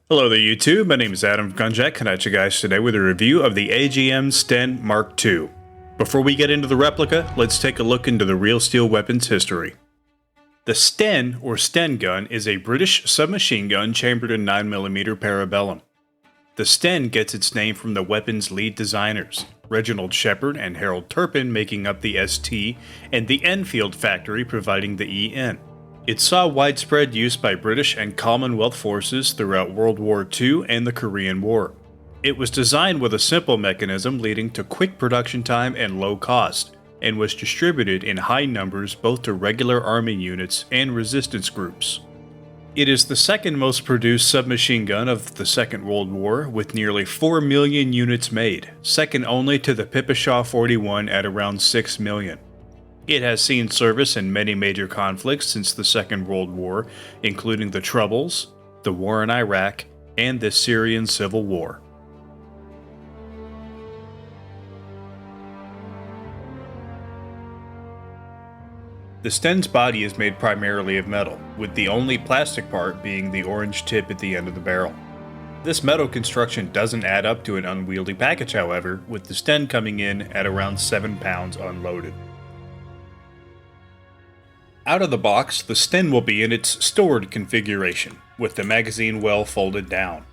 Hello there YouTube, my name is Adam from Gunjack, coming at you guys today with a review of the AGM STEN Mark II. Before we get into the replica, let's take a look into the real steel weapon's history. The STEN, or STEN gun, is a British submachine gun chambered in 9mm parabellum. The STEN gets its name from the weapon's lead designers, Reginald Shepard and Harold Turpin making up the ST, and the Enfield factory providing the EN. It saw widespread use by British and Commonwealth forces throughout World War II and the Korean War. It was designed with a simple mechanism leading to quick production time and low cost, and was distributed in high numbers both to regular army units and resistance groups. It is the second most produced submachine gun of the Second World War, with nearly 4 million units made, second only to the Pipashaw 41 at around 6 million. It has seen service in many major conflicts since the Second World War, including the Troubles, the War in Iraq, and the Syrian Civil War. The STEN's body is made primarily of metal, with the only plastic part being the orange tip at the end of the barrel. This metal construction doesn't add up to an unwieldy package, however, with the STEN coming in at around 7 pounds unloaded. Out of the box, the STEN will be in its stored configuration, with the magazine well folded down.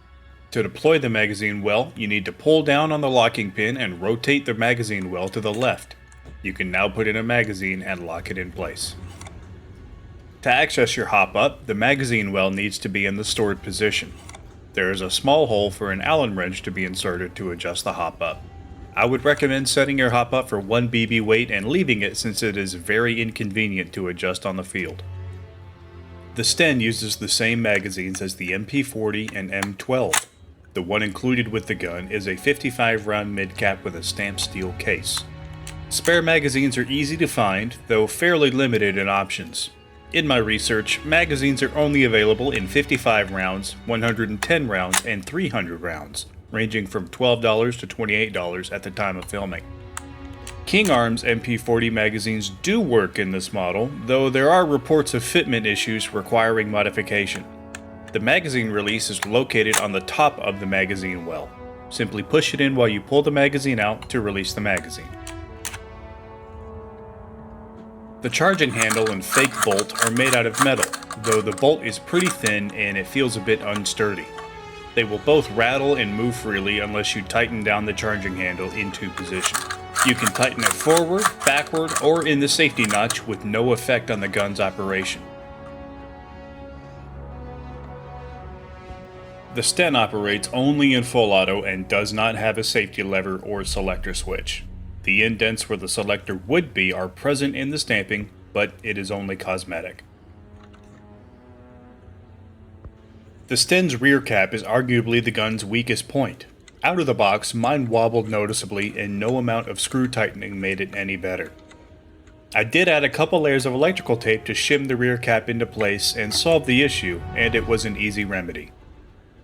To deploy the magazine well, you need to pull down on the locking pin and rotate the magazine well to the left. You can now put in a magazine and lock it in place. To access your hop-up, the magazine well needs to be in the stored position. There is a small hole for an Allen wrench to be inserted to adjust the hop-up. I would recommend setting your hop-up for 1 BB weight and leaving it since it is very inconvenient to adjust on the field. The STEN uses the same magazines as the MP40 and M12. The one included with the gun is a 55-round mid-cap with a stamped steel case. Spare magazines are easy to find, though fairly limited in options. In my research, magazines are only available in 55 rounds, 110 rounds, and 300 rounds. Ranging from $12 to $28 at the time of filming. King Arms MP40 magazines do work in this model, though there are reports of fitment issues requiring modification. The magazine release is located on the top of the magazine well. Simply push it in while you pull the magazine out to release the magazine. The charging handle and fake bolt are made out of metal, though the bolt is pretty thin and it feels a bit unsturdy. They will both rattle and move freely unless you tighten down the charging handle into position. You can tighten it forward, backward, or in the safety notch with no effect on the gun's operation. The STEN operates only in full auto and does not have a safety lever or selector switch. The indents where the selector would be are present in the stamping, but it is only cosmetic. The STEN's rear cap is arguably the gun's weakest point. Out of the box, mine wobbled noticeably and no amount of screw tightening made it any better. I did add a couple layers of electrical tape to shim the rear cap into place and solve the issue, and it was an easy remedy.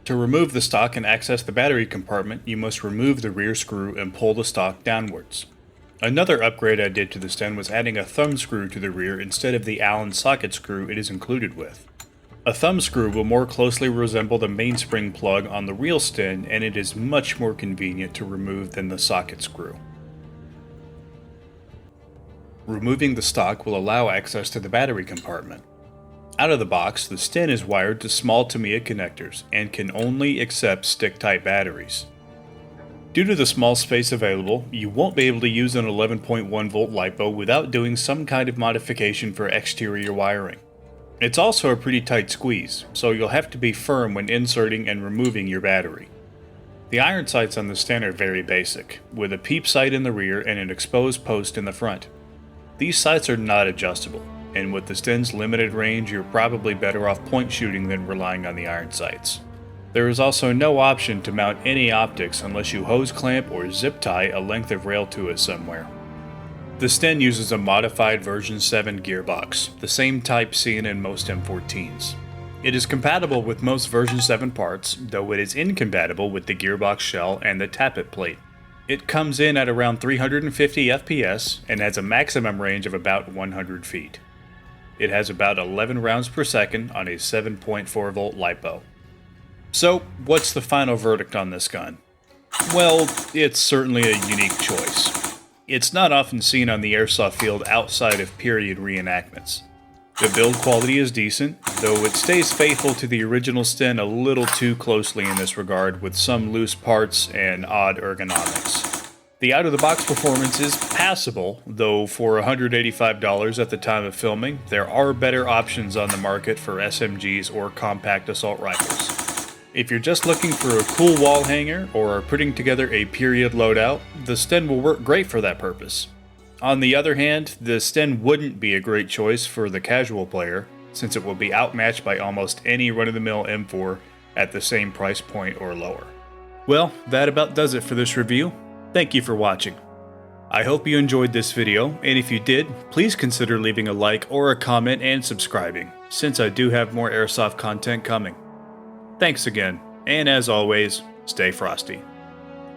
To remove the stock and access the battery compartment, you must remove the rear screw and pull the stock downwards. Another upgrade I did to the STEN was adding a thumb screw to the rear instead of the Allen socket screw it is included with. A thumb screw will more closely resemble the mainspring plug on the real STEN, and it is much more convenient to remove than the socket screw. Removing the stock will allow access to the battery compartment. Out of the box, the STEN is wired to small Tamiya connectors and can only accept stick-type batteries. Due to the small space available, you won't be able to use an 11.1 volt LiPo without doing some kind of modification for exterior wiring. It's also a pretty tight squeeze, so you'll have to be firm when inserting and removing your battery. The iron sights on the STEN are very basic, with a peep sight in the rear and an exposed post in the front. These sights are not adjustable, and with the STEN's limited range you're probably better off point shooting than relying on the iron sights. There is also no option to mount any optics unless you hose clamp or zip tie a length of rail to it somewhere. The STEN uses a modified version 7 gearbox, the same type seen in most M14s. It is compatible with most version 7 parts, though it is incompatible with the gearbox shell and the tappet plate. It comes in at around 350 FPS and has a maximum range of about 100 feet. It has about 11 rounds per second on a 7.4 volt LiPo. So, what's the final verdict on this gun? Well, it's certainly a unique choice. It's not often seen on the airsoft field outside of period reenactments. The build quality is decent, though it stays faithful to the original STEN a little too closely in this regard, with some loose parts and odd ergonomics. The out-of-the-box performance is passable, though for $185 at the time of filming, there are better options on the market for SMGs or compact assault rifles. If you're just looking for a cool wall hanger or are putting together a period loadout, the STEN will work great for that purpose. On the other hand, the STEN wouldn't be a great choice for the casual player, since it will be outmatched by almost any run-of-the-mill M4 at the same price point or lower. Well, that about does it for this review. Thank you for watching. I hope you enjoyed this video, and if you did, please consider leaving a like or a comment and subscribing, since I do have more Airsoft content coming. Thanks again, and as always, stay frosty.